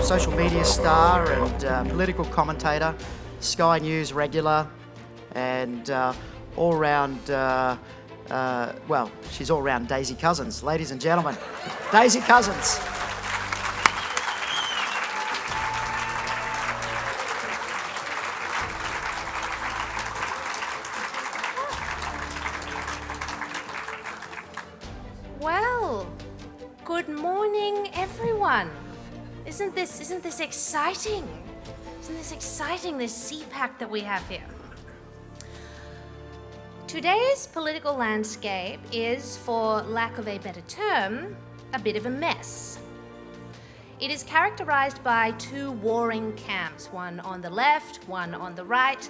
Social media star and political commentator, Sky News regular, and all-round, well, she's all-round Daisy Cousens. Ladies and gentlemen, Daisy Cousens. Well, good morning, everyone. Isn't this exciting? Isn't this exciting, this CPAC that we have here? Today's political landscape is, for lack of a better term, a bit of a mess. It is characterised by two warring camps, one on the left, one on the right,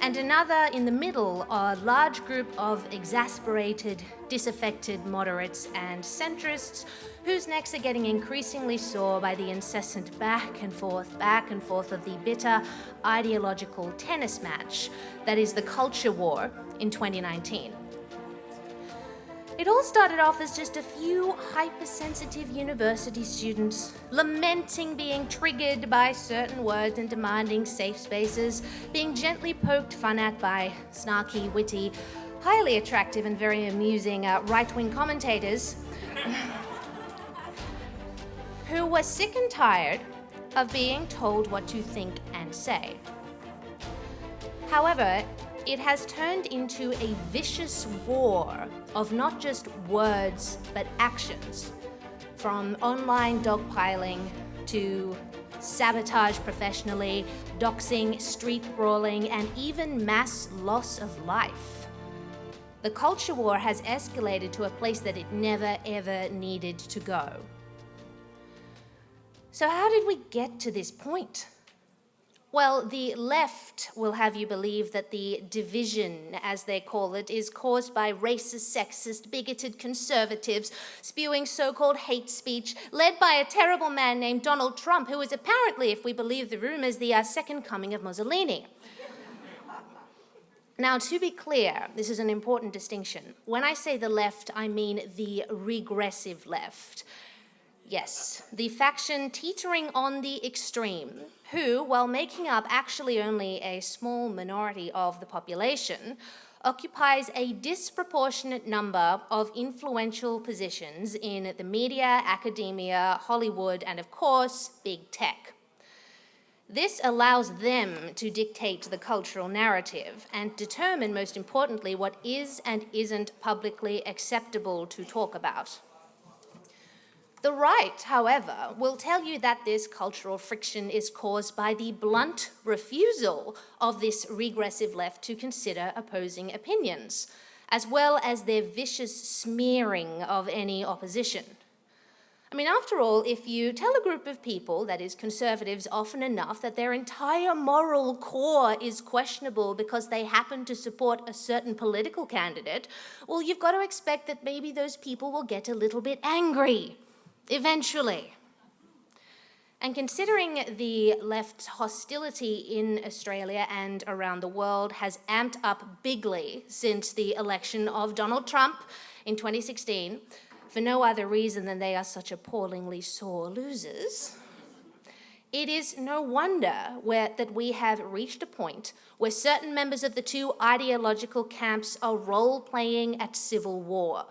and another in the middle, a large group of exasperated, disaffected moderates and centrists whose necks are getting increasingly sore by the incessant back and forth of the bitter ideological tennis match that is the culture war in 2019. It all started off as just a few hypersensitive university students lamenting being triggered by certain words and demanding safe spaces, being gently poked fun at by snarky, witty, highly attractive and very amusing right-wing commentators who were sick and tired of being told what to think and say. However, it has turned into a vicious war of not just words, but actions. From online dogpiling to sabotage professionally, doxing, street brawling, and even mass loss of life. The culture war has escalated to a place that it never ever needed to go. So how did we get to this point? Well, the left will have you believe that the division, as they call it, is caused by racist, sexist, bigoted conservatives spewing so-called hate speech, led by a terrible man named Donald Trump, who is apparently, if we believe the rumours, the second coming of Mussolini. Now, to be clear, this is an important distinction. When I say the left, I mean the regressive left. Yes, the faction teetering on the extreme, who, while making up actually only a small minority of the population, occupies a disproportionate number of influential positions in the media, academia, Hollywood, and of course, big tech. This allows them to dictate the cultural narrative and determine, most importantly, what is and isn't publicly acceptable to talk about. The right, however, will tell you that this cultural friction is caused by the blunt refusal of this regressive left to consider opposing opinions, as well as their vicious smearing of any opposition. I mean, after all, if you tell a group of people, that is conservatives, often enough that their entire moral core is questionable because they happen to support a certain political candidate, well, you've got to expect that maybe those people will get a little bit angry. Eventually. And considering the left's hostility in Australia and around the world has amped up bigly since the election of Donald Trump in 2016, for no other reason than they are such appallingly sore losers, it is no wonder that we have reached a point where certain members of the two ideological camps are role-playing at civil war.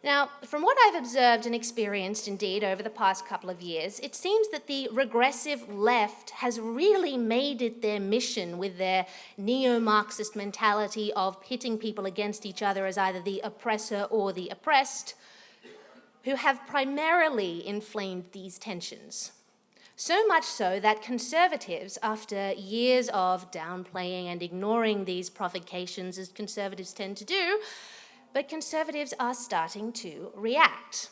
Now, from what I've observed and experienced, indeed, over the past couple of years, it seems that the regressive left has really made it their mission with their neo-Marxist mentality of pitting people against each other as either the oppressor or the oppressed, who have primarily inflamed these tensions. So much so that conservatives, after years of downplaying and ignoring these provocations, as conservatives tend to do, but conservatives are starting to react.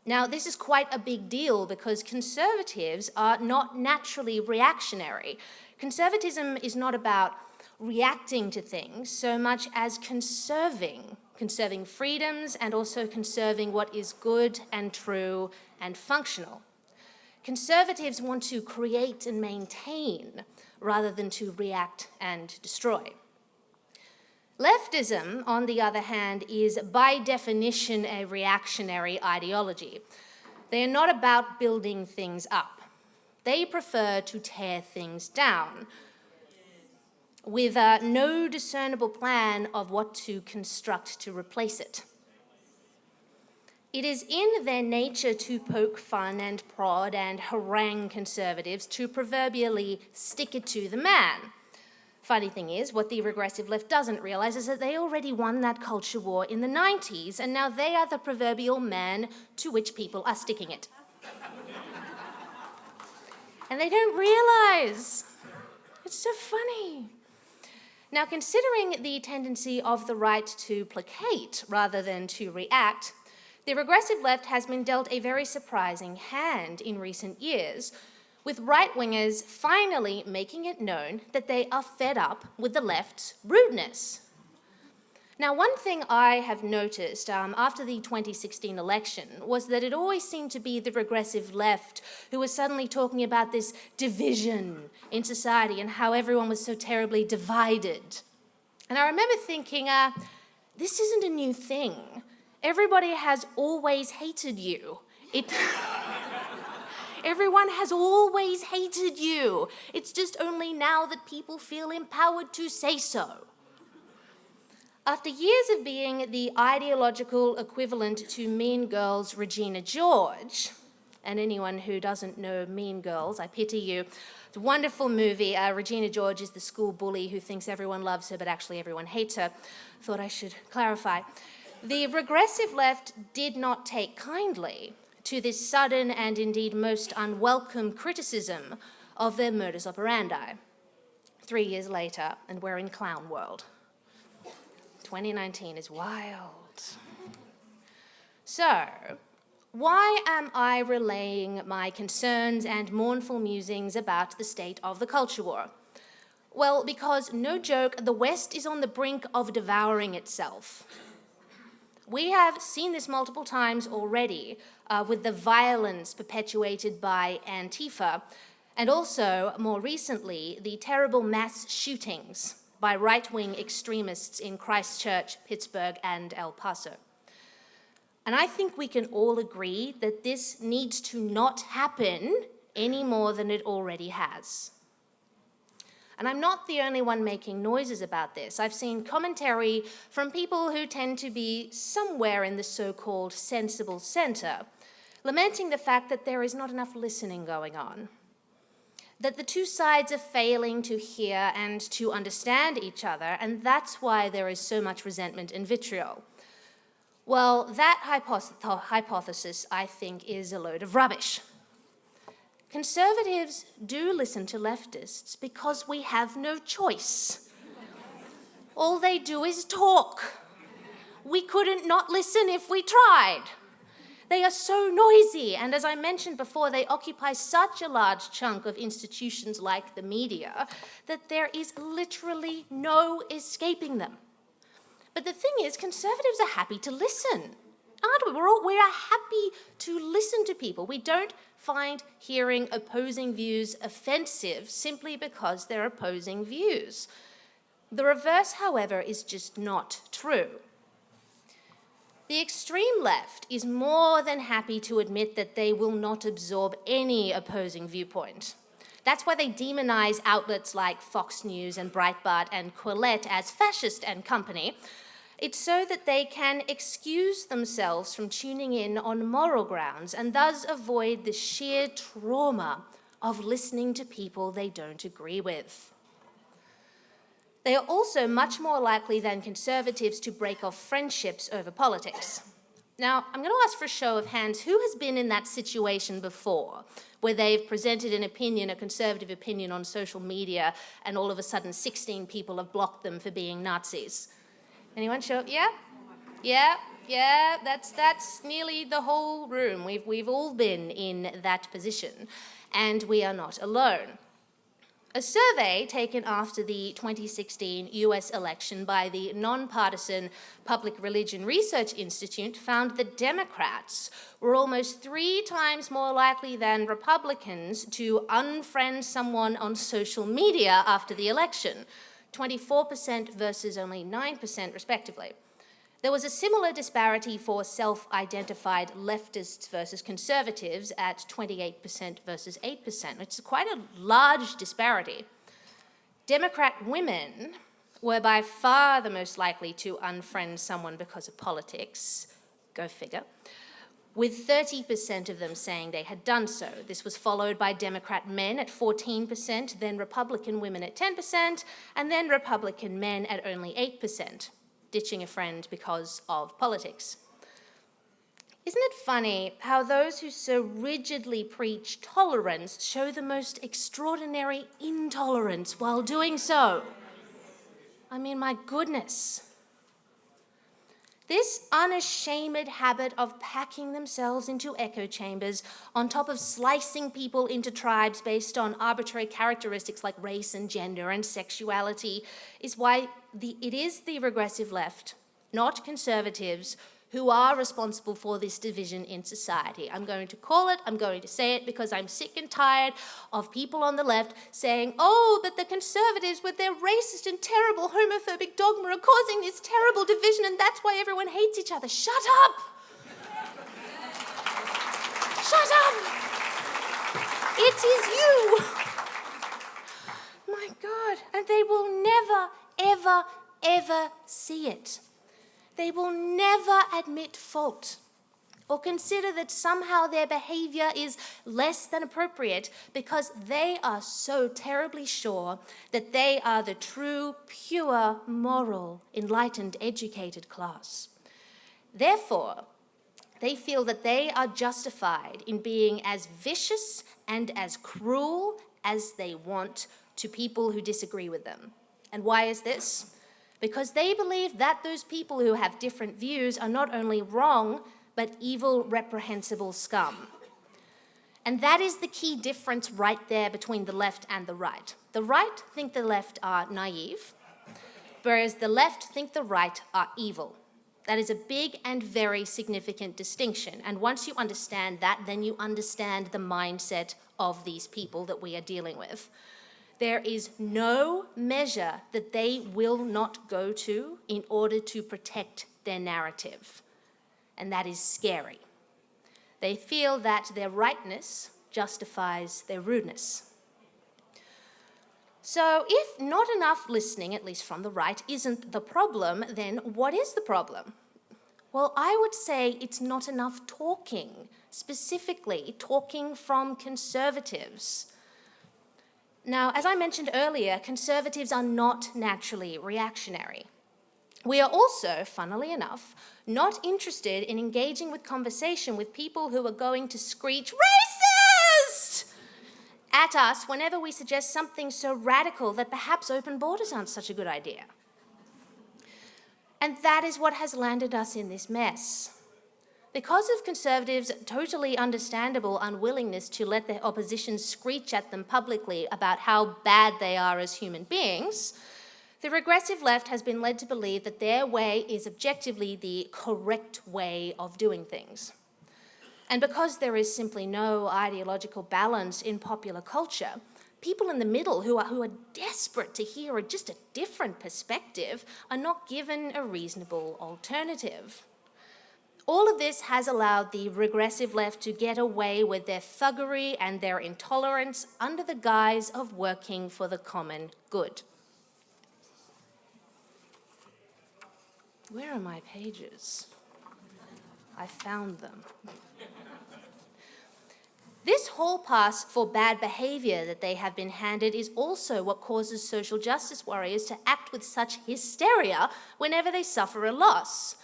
Now, this is quite a big deal because conservatives are not naturally reactionary. Conservatism is not about reacting to things so much as conserving conserving freedoms and also conserving what is good and true and functional. Conservatives want to create and maintain rather than to react and destroy. Leftism, on the other hand, is by definition a reactionary ideology. They are not about building things up. They prefer to tear things down with no discernible plan of what to construct to replace it. It is in their nature to poke fun and prod and harangue conservatives to proverbially stick it to the man. Funny thing is, what the regressive left doesn't realise is that they already won that culture war in the 90s, and now they are the proverbial man to which people are sticking it. And they don't realise. It's so funny. Now, considering the tendency of the right to placate rather than to react, the regressive left has been dealt a very surprising hand in recent years, with right-wingers finally making it known that they are fed up with the left's rudeness. Now, one thing I have noticed after the 2016 election was that it always seemed to be the regressive left who was suddenly talking about this division in society and how everyone was so terribly divided. And I remember thinking, this isn't a new thing. Everybody has always hated you. Everyone has always hated you. It's just only now that people feel empowered to say so. After years of being the ideological equivalent to Mean Girls' Regina George, and anyone who doesn't know Mean Girls, I pity you. It's a wonderful movie. Regina George is the school bully who thinks everyone loves her, but actually everyone hates her. Thought I should clarify. The regressive left did not take kindly to this sudden and indeed most unwelcome criticism of their modus operandi. 3 years later, and we're in clown world. 2019 is wild. So, why am I relaying my concerns and mournful musings about the state of the culture war? Well, because, no joke, the West is on the brink of devouring itself. We have seen this multiple times already with the violence perpetuated by Antifa, and also, more recently, the terrible mass shootings by right-wing extremists in Christchurch, Pittsburgh, and El Paso. And I think we can all agree that this needs to not happen any more than it already has. And I'm not the only one making noises about this. I've seen commentary from people who tend to be somewhere in the so-called sensible centre, lamenting the fact that there is not enough listening going on, that the two sides are failing to hear and to understand each other, and that's why there is so much resentment and vitriol. Well, that hypothesis, I think, is a load of rubbish. Conservatives do listen to leftists because we have no choice. All they do is talk. We couldn't not listen if we tried. They are so noisy, and as I mentioned before, they occupy such a large chunk of institutions like the media that there is literally no escaping them. But the thing is, conservatives are happy to listen, aren't we? We are happy to listen to people. We don't find hearing opposing views offensive simply because they're opposing views. The reverse, however, is just not true. The extreme left is more than happy to admit that they will not absorb any opposing viewpoint. That's why they demonize outlets like Fox News and Breitbart and Quillette as fascist and company. It's so that they can excuse themselves from tuning in on moral grounds and thus avoid the sheer trauma of listening to people they don't agree with. They are also much more likely than conservatives to break off friendships over politics. Now, I'm going to ask for a show of hands, who has been in that situation before, where they've presented an opinion, a conservative opinion on social media, and all of a sudden 16 people have blocked them for being Nazis? Anyone show up? Yeah? Yeah, that's nearly the whole room. We've all been in that position, and we are not alone. A survey taken after the 2016 US election by the nonpartisan Public Religion Research Institute found that Democrats were almost 3 times more likely than Republicans to unfriend someone on social media after the election, 24% versus only 9% respectively. There was a similar disparity for self-identified leftists versus conservatives at 28% versus 8%. It's quite a large disparity. Democrat women were by far the most likely to unfriend someone because of politics, go figure, with 30% of them saying they had done so. This was followed by Democrat men at 14%, then Republican women at 10%, and then Republican men at only 8%. Ditching a friend because of politics. Isn't it funny how those who so rigidly preach tolerance show the most extraordinary intolerance while doing so? I mean, my goodness. This unashamed habit of packing themselves into echo chambers on top of slicing people into tribes based on arbitrary characteristics like race and gender and sexuality is why it is the regressive left, not conservatives, who are responsible for this division in society. I'm going to call it, I'm going to say it, because I'm sick and tired of people on the left saying, oh, but the conservatives with their racist and terrible homophobic dogma are causing this terrible division and that's why everyone hates each other. Shut up! Shut up! It is you! My God, and they will never, ever, ever see it. They will never admit fault or consider that somehow their behavior is less than appropriate because they are so terribly sure that they are the true, pure, moral, enlightened, educated class. Therefore, they feel that they are justified in being as vicious and as cruel as they want to people who disagree with them. And why is this? Because they believe that those people who have different views are not only wrong, but evil, reprehensible scum. And that is the key difference right there between the left and the right. The right think the left are naive, whereas the left think the right are evil. That is a big and very significant distinction. And once you understand that, then you understand the mindset of these people that we are dealing with. There is no measure that they will not go to in order to protect their narrative. And that is scary. They feel that their rightness justifies their rudeness. So if not enough listening, at least from the right, isn't the problem, then what is the problem? Well, I would say it's not enough talking, specifically talking from conservatives. Now, as I mentioned earlier, conservatives are not naturally reactionary. We are also, funnily enough, not interested in engaging with conversation with people who are going to screech racist at us whenever we suggest something so radical that perhaps open borders aren't such a good idea. And that is what has landed us in this mess. Because of conservatives' totally understandable unwillingness to let their opposition screech at them publicly about how bad they are as human beings, the regressive left has been led to believe that their way is objectively the correct way of doing things. And because there is simply no ideological balance in popular culture, people in the middle who are desperate to hear just a different perspective are not given a reasonable alternative. All of this has allowed the regressive left to get away with their thuggery and their intolerance under the guise of working for the common good. Where are my pages? I found them. This hall pass for bad behaviour that they have been handed is also what causes social justice warriors to act with such hysteria whenever they suffer a loss.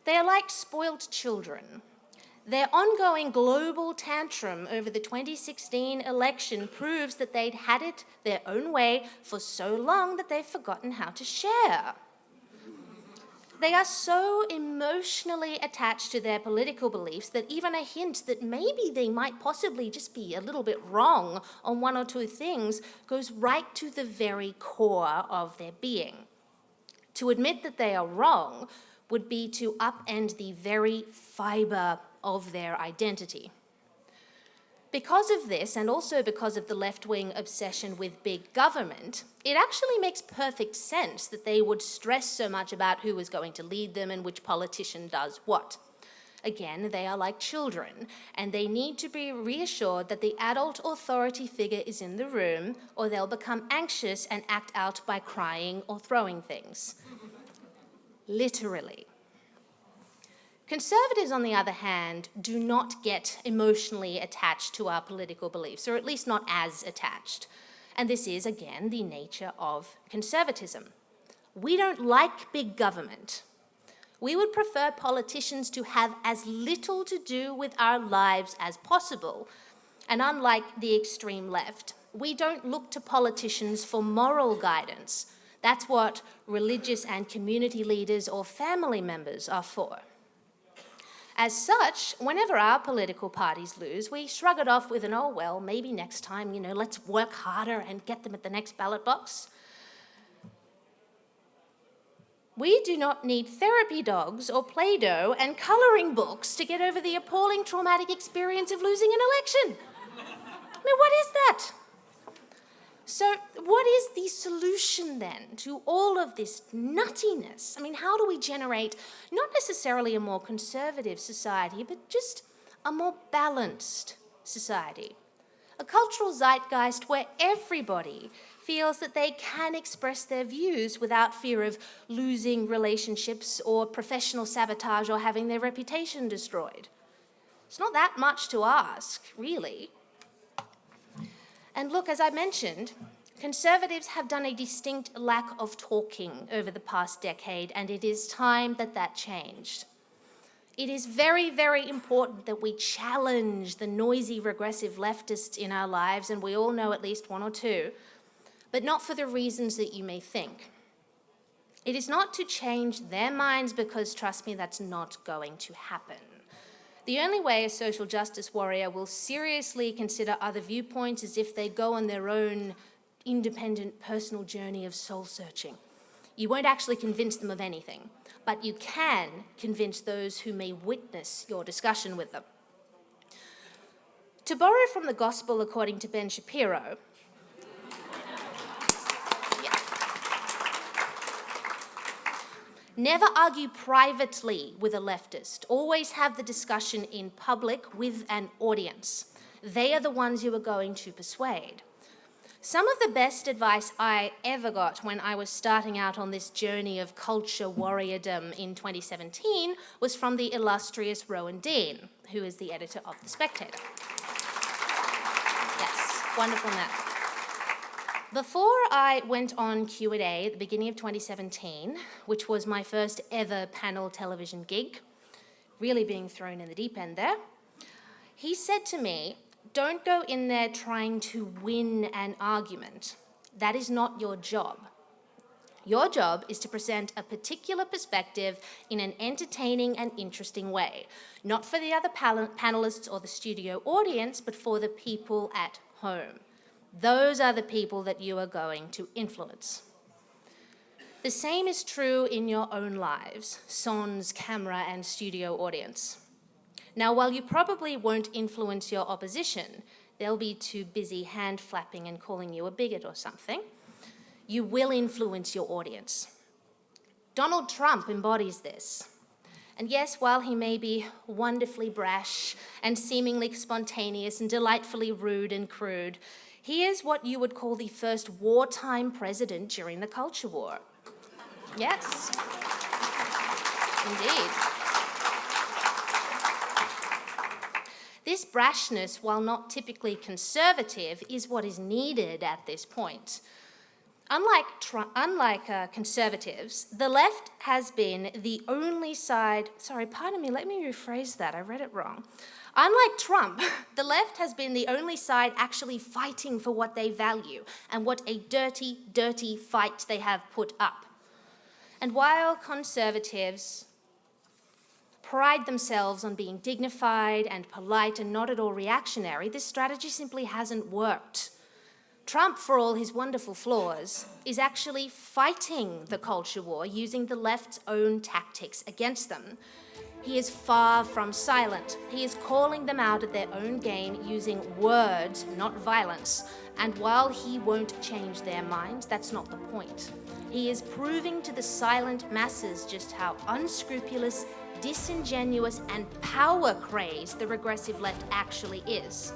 They are like spoilt children. Their ongoing global tantrum over the 2016 election proves that they'd had it their own way for so long that they've forgotten how to share. They are so emotionally attached to their political beliefs that even a hint that maybe they might possibly just be a little bit wrong on one or two things goes right to the very core of their being. To admit that they are wrong would be to upend the very fibre of their identity. Because of this, and also because of the left-wing obsession with big government, it actually makes perfect sense that they would stress so much about who is going to lead them and which politician does what. Again, they are like children, and they need to be reassured that the adult authority figure is in the room, or they'll become anxious and act out by crying or throwing things. Literally. Conservatives, on the other hand, do not get emotionally attached to our political beliefs, or at least not as attached. And this is, again, the nature of conservatism. We don't like big government. We would prefer politicians to have as little to do with our lives as possible. And unlike the extreme left, we don't look to politicians for moral guidance. That's what religious and community leaders or family members are for. As such, whenever our political parties lose, we shrug it off with an, oh, well, maybe next time, let's work harder and get them at the next ballot box. We do not need therapy dogs or Play-Doh and colouring books to get over the appalling traumatic experience of losing an election. I mean, what is that? So what is the solution then to all of this nuttiness? I mean, how do we generate not necessarily a more conservative society, but just a more balanced society? A cultural zeitgeist where everybody feels that they can express their views without fear of losing relationships or professional sabotage or having their reputation destroyed. It's not that much to ask, really. And look, as I mentioned, conservatives have done a distinct lack of talking over the past decade, and it is time that that changed. It is very, very important that we challenge the noisy, regressive leftists in our lives, and we all know at least one or two, but not for the reasons that you may think. It is not to change their minds, because, trust me, that's not going to happen. The only way a social justice warrior will seriously consider other viewpoints is if they go on their own independent personal journey of soul-searching. You won't actually convince them of anything, but you can convince those who may witness your discussion with them. To borrow from the Gospel according to Ben Shapiro, never argue privately with a leftist. Always have the discussion in public with an audience. They are the ones you are going to persuade. Some of the best advice I ever got when I was starting out on this journey of culture warriordom in 2017 was from the illustrious Rowan Dean, who is the editor of The Spectator. Yes, wonderful man. Before I went on Q&A at the beginning of 2017, which was my first ever panel television gig, really being thrown in the deep end there, he said to me, don't go in there trying to win an argument. That is not your job. Your job is to present a particular perspective in an entertaining and interesting way, not for the other panelists or the studio audience, but for the people at home. Those are the people that you are going to influence. The same is true in your own lives, sans camera and studio audience. Now, while you probably won't influence your opposition, they'll be too busy hand-flapping and calling you a bigot or something, you will influence your audience. Donald Trump embodies this. And yes, while he may be wonderfully brash and seemingly spontaneous and delightfully rude and crude, he is what you would call the first wartime president during the culture war. Yes, indeed. This brashness, while not typically conservative, is what is needed at this point. Unlike conservatives, the left has been the only side... Sorry, pardon me, let me rephrase that. I read it wrong. Unlike Trump, the left has been the only side actually fighting for what they value and what a dirty, dirty fight they have put up. And while conservatives pride themselves on being dignified and polite and not at all reactionary, this strategy simply hasn't worked. Trump, for all his wonderful flaws, is actually fighting the culture war using the left's own tactics against them. He is far from silent. He is calling them out at their own game using words, not violence. And while he won't change their minds, that's not the point. He is proving to the silent masses just how unscrupulous, disingenuous, and power-crazed the regressive left actually is.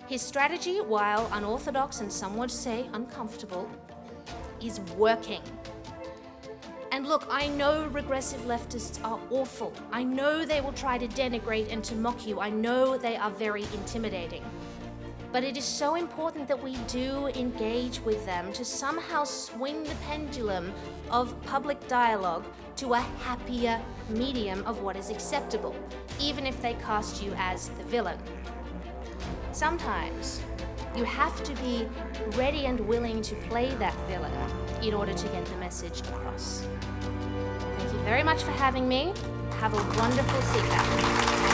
His strategy, while unorthodox and some would say uncomfortable, is working. And look, I know regressive leftists are awful. I know they will try to denigrate and to mock you. I know they are very intimidating. But it is so important that we do engage with them to somehow swing the pendulum of public dialogue to a happier medium of what is acceptable, even if they cast you as the villain. Sometimes you have to be ready and willing to play that villain in order to get the message across. Thank you very much for having me. Have a wonderful CPAC.